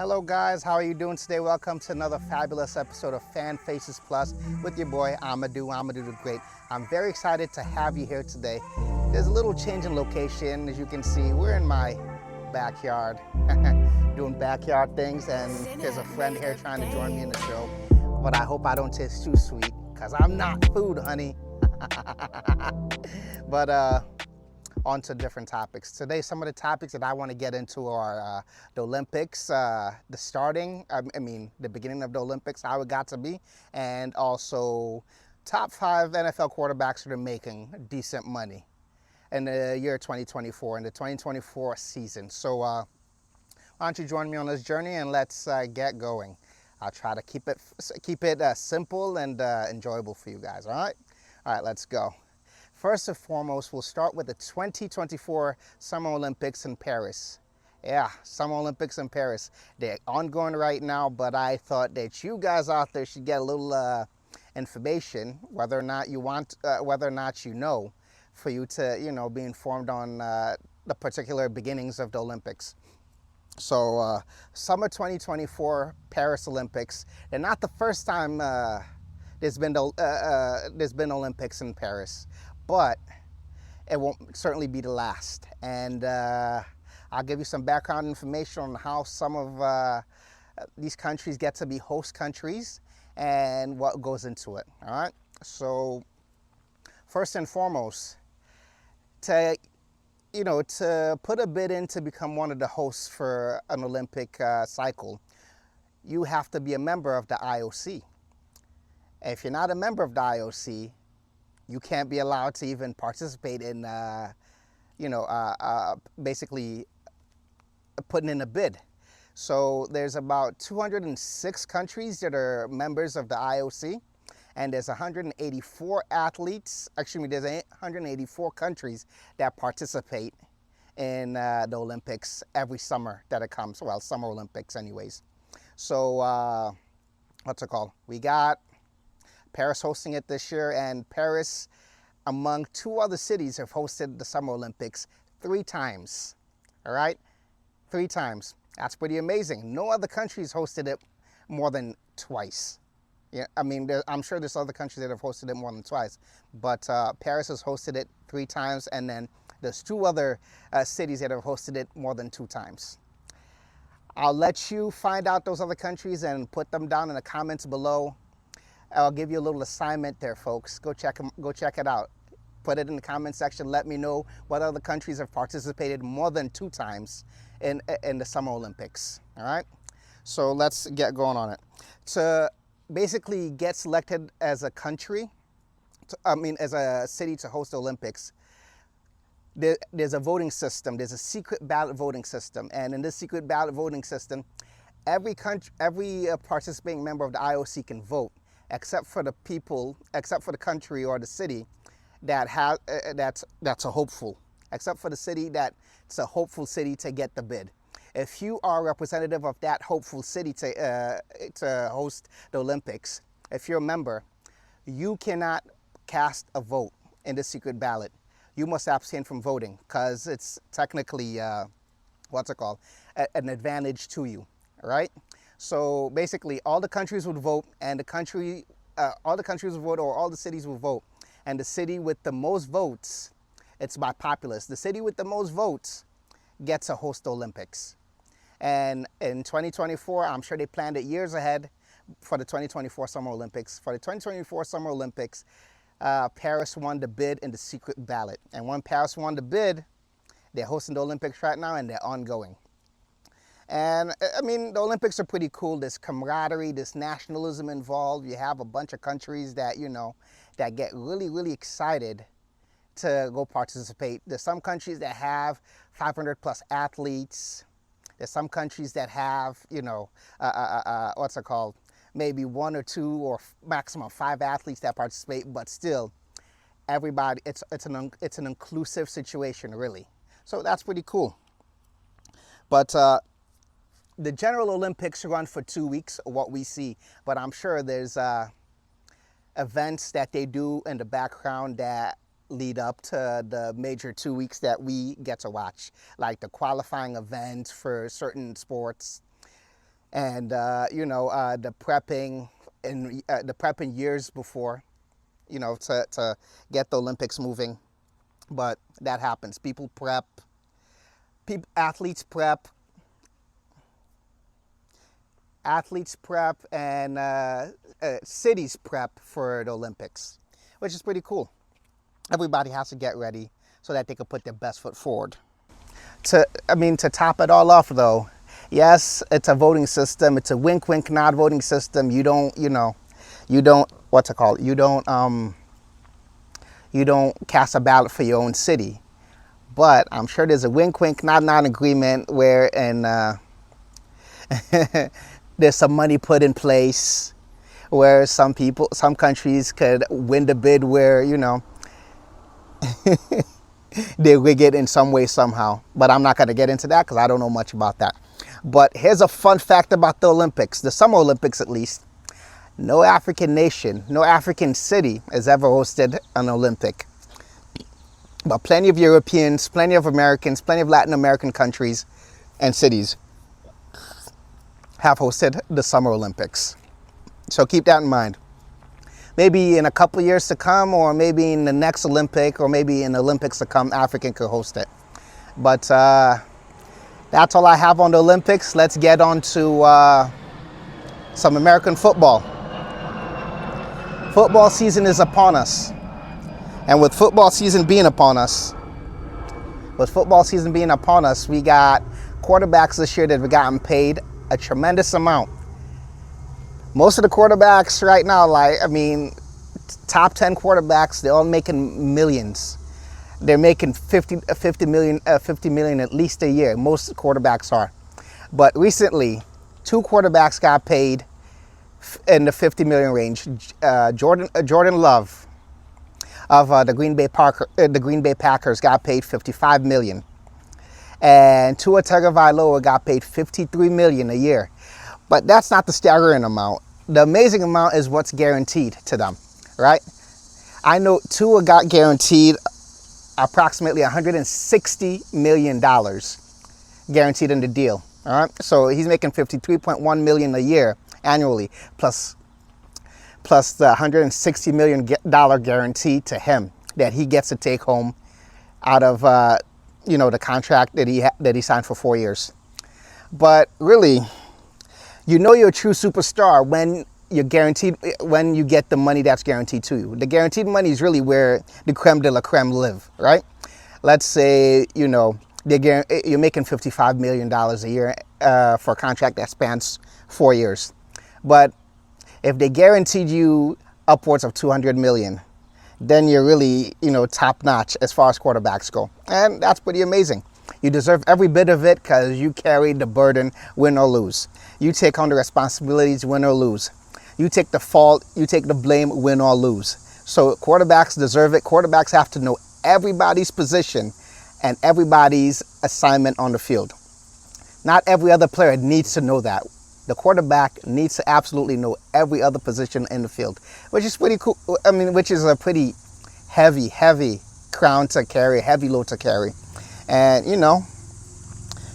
Hello guys, how are you doing today? Welcome to another fabulous episode of Fan Faces Plus with your boy Amadou the Great. I'm very excited to have you here today. There's a little change in location. As you can see, we're in my backyard doing backyard things, and there's a friend here trying to join me in the show. But I hope I don't taste too sweet because I'm not food, honey. But on to different topics. Today, some of the topics that I want to get into are the Olympics, the beginning of the Olympics, how it got to be, and also top 5 NFL quarterbacks that are making decent money in the year 2024, in the 2024 season. So why don't you join me on this journey and let's get going. I'll try to keep it simple and enjoyable for you guys, all right? All right, let's go. First and foremost, we'll start with the 2024 Summer Olympics in Paris. Yeah, Summer Olympics in Paris. They're ongoing right now, but I thought that you guys out there should get a little information, whether or not you want, whether or not you know, for you to, be informed on the particular beginnings of the Olympics. So, Summer 2024 Paris Olympics. They're not the first time there's been Olympics in Paris, but it won't certainly be the last. And I'll give you some background information on how some of these countries get to be host countries and what goes into it. All right. So first and foremost, to put a bid in to become one of the hosts for an Olympic cycle, you have to be a member of the IOC. If you're not a member of the IOC, you can't be allowed to even participate in, basically putting in a bid. So there's about 206 countries that are members of the IOC, and there's 184 athletes. Actually, there's 184 countries that participate in the Olympics every summer that it comes. Well, Summer Olympics, anyways. So what's it called? We got Paris hosting it this year, and Paris, among 2 other cities, have hosted the Summer Olympics 3 times. All right, 3 times. That's pretty amazing. No other countries hosted it more than twice. Yeah, I'm sure there's other countries that have hosted it more than twice, but Paris has hosted it 3 times, and then there's 2 other cities that have hosted it more than 2 times. I'll let you find out those other countries and put them down in the comments below. I'll give you a little assignment there, folks. Go check it out. Put it in the comment section. Let me know what other countries have participated more than 2 times in the Summer Olympics. All right. So let's get going on it. To basically get selected as a country, as a city to host the Olympics, there's a voting system. There's a secret ballot voting system, and in this secret ballot voting system, every participating member of the IOC can vote, except for the country or the city that's a hopeful, except for the city that's a hopeful city to get the bid. If you are a representative of that hopeful city to host the Olympics, if you're a member, you cannot cast a vote in the secret ballot. You must abstain from voting because it's technically an advantage to you, all right? So basically, all the countries would vote, and all the countries would vote, or all the cities would vote. And the city with the most votes, it's by populace. The city with the most votes gets to host the Olympics. And in 2024, I'm sure they planned it years ahead for the 2024 Summer Olympics. For the 2024 Summer Olympics, Paris won the bid in the secret ballot. And when Paris won the bid, they're hosting the Olympics right now, and they're ongoing. And the Olympics are pretty cool. There's camaraderie, there's nationalism involved. You have a bunch of countries that, that get really, really excited to go participate. There's some countries that have 500 plus athletes. There's some countries that have, maybe 1 or 2 or maximum 5 athletes that participate, but still everybody, it's an inclusive situation, really. So that's pretty cool. But the General Olympics run for 2 weeks, what we see, but I'm sure there's events that they do in the background that lead up to the major 2 weeks that we get to watch, like the qualifying events for certain sports. and the prepping and the prepping years before, to get the Olympics moving. But that happens. People prep. Athletes prep. Athletes prep, and cities prep for the Olympics, which is pretty cool. Everybody has to get ready so that they can put their best foot forward. To top it all off, though, yes, it's a voting system. It's a wink, wink, nod voting system. You don't, what's it called? You don't cast a ballot for your own city. But I'm sure there's a wink, wink, nod, nod agreement where, and there's some money put in place where some countries could win the bid where, they rig it in some way, somehow. But I'm not going to get into that because I don't know much about that. But here's a fun fact about the Olympics, the Summer Olympics at least. No African nation, no African city has ever hosted an Olympic. But plenty of Europeans, plenty of Americans, plenty of Latin American countries and cities have hosted the Summer Olympics. So keep that in mind. Maybe in a couple years to come, or maybe in the next Olympic, or maybe in the Olympics to come, Africa could host it. But that's all I have on the Olympics. Let's get on to some American football. Football season is upon us. And with football season being upon us, we got quarterbacks this year that have gotten paid a tremendous amount. Most of the quarterbacks right now, top 10 quarterbacks, they're all making millions. They're making 50 million at least a year. Most quarterbacks are. But recently, 2 quarterbacks got paid in the 50 million range. Jordan Love of the Green Bay Packers got paid 55 million. And Tua Tagovailoa got paid 53 million a year. But that's not the staggering amount. The amazing amount is what's guaranteed to them, right? I know Tua got guaranteed approximately $160 million guaranteed in the deal, all right? So he's making $53.1 million a year annually, plus the $160 million guarantee to him that he gets to take home out of the contract that he signed for 4 years. But really, you're a true superstar when you get the money that's guaranteed to you. The guaranteed money is really where the creme de la creme live, right? Let's say, you're making $55 million a year for a contract that spans 4 years. But if they guaranteed you upwards of $200 million, then you're really, top notch as far as quarterbacks go. And that's pretty amazing. You deserve every bit of it because you carry the burden, win or lose. You take on the responsibilities, win or lose. You take the fault, you take the blame, win or lose. So quarterbacks deserve it. Quarterbacks have to know everybody's position and everybody's assignment on the field. Not every other player needs to know that. The quarterback needs to absolutely know every other position in the field, which is pretty cool. Which is a pretty heavy crown to carry, heavy load to carry. And,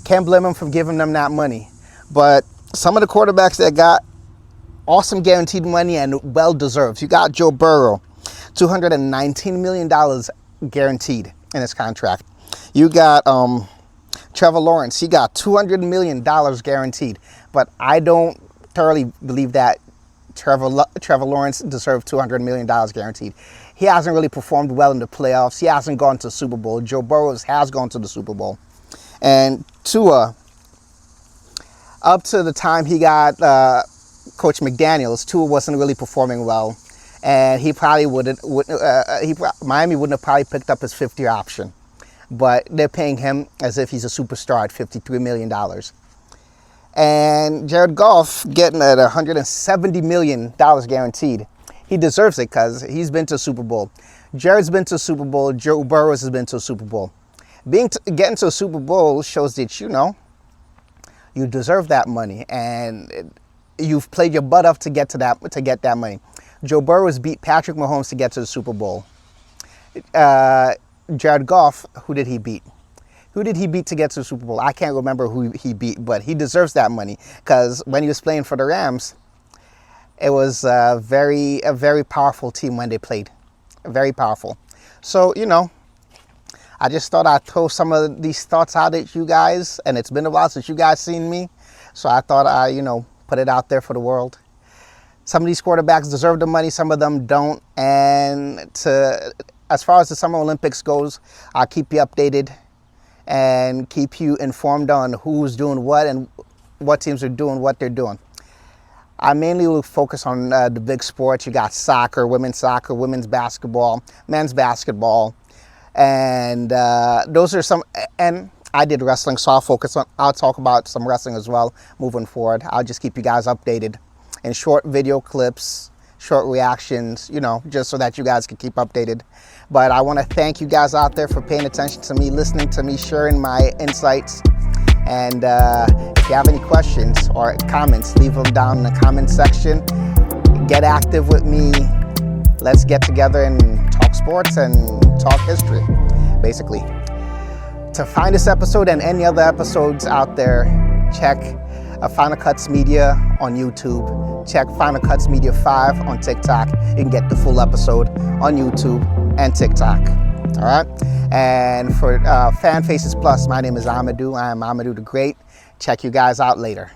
can't blame them for giving them that money. But some of the quarterbacks that got awesome guaranteed money and well-deserved. You got Joe Burrow, $219 million guaranteed in his contract. You got Trevor Lawrence. He got $200 million guaranteed. But I don't thoroughly believe that Trevor Lawrence deserved $200 million guaranteed. He hasn't really performed well in the playoffs. He hasn't gone to the Super Bowl. Joe Burrow has gone to the Super Bowl. And Tua, up to the time he got Coach McDaniels, Tua wasn't really performing well. And he probably Miami wouldn't have probably picked up his 50-year option. But they're paying him as if he's a superstar at $53 million. And Jared Goff getting at $170 million guaranteed. He deserves it because he's been to a Super Bowl. Jared's been to a Super Bowl. Joe Burrow has been to a Super Bowl. Getting to a Super Bowl shows that, you deserve that money. And you've played your butt off to get that money. Joe Burrow has beat Patrick Mahomes to get to the Super Bowl. Jared Goff, who did he beat? Who did he beat to get to the Super Bowl? I can't remember who he beat, but he deserves that money because when he was playing for the Rams, it was a very powerful team when they played. Very powerful. So, you know, I just thought I'd throw some of these thoughts out at you guys, and it's been a while since you guys seen me. So I thought I, you know, put it out there for the world. Some of these quarterbacks deserve the money, some of them don't. And as far as the Summer Olympics goes, I'll keep you updated and keep you informed on who's doing what and what teams are doing what they're doing. I mainly will focus on the big sports. You got soccer, women's basketball, men's basketball, and those are some. And I did wrestling, so I'll talk about some wrestling as well moving forward. I'll just keep you guys updated in short video clips, short reactions, you know, just so that you guys can keep updated. But I want to thank you guys out there for paying attention to me, listening to me, sharing my insights. And if you have any questions or comments, leave them down in the comment section. Get active with me. Let's get together and talk sports and talk history, basically. To find this episode and any other episodes out there, check Final Cuts Media on YouTube. Check Final Cuts Media 5 on TikTok. You can get the full episode on YouTube and TikTok. All right. And for Fan Faces Plus, my name is Amadou. I am Amadou the Great. Check you guys out later.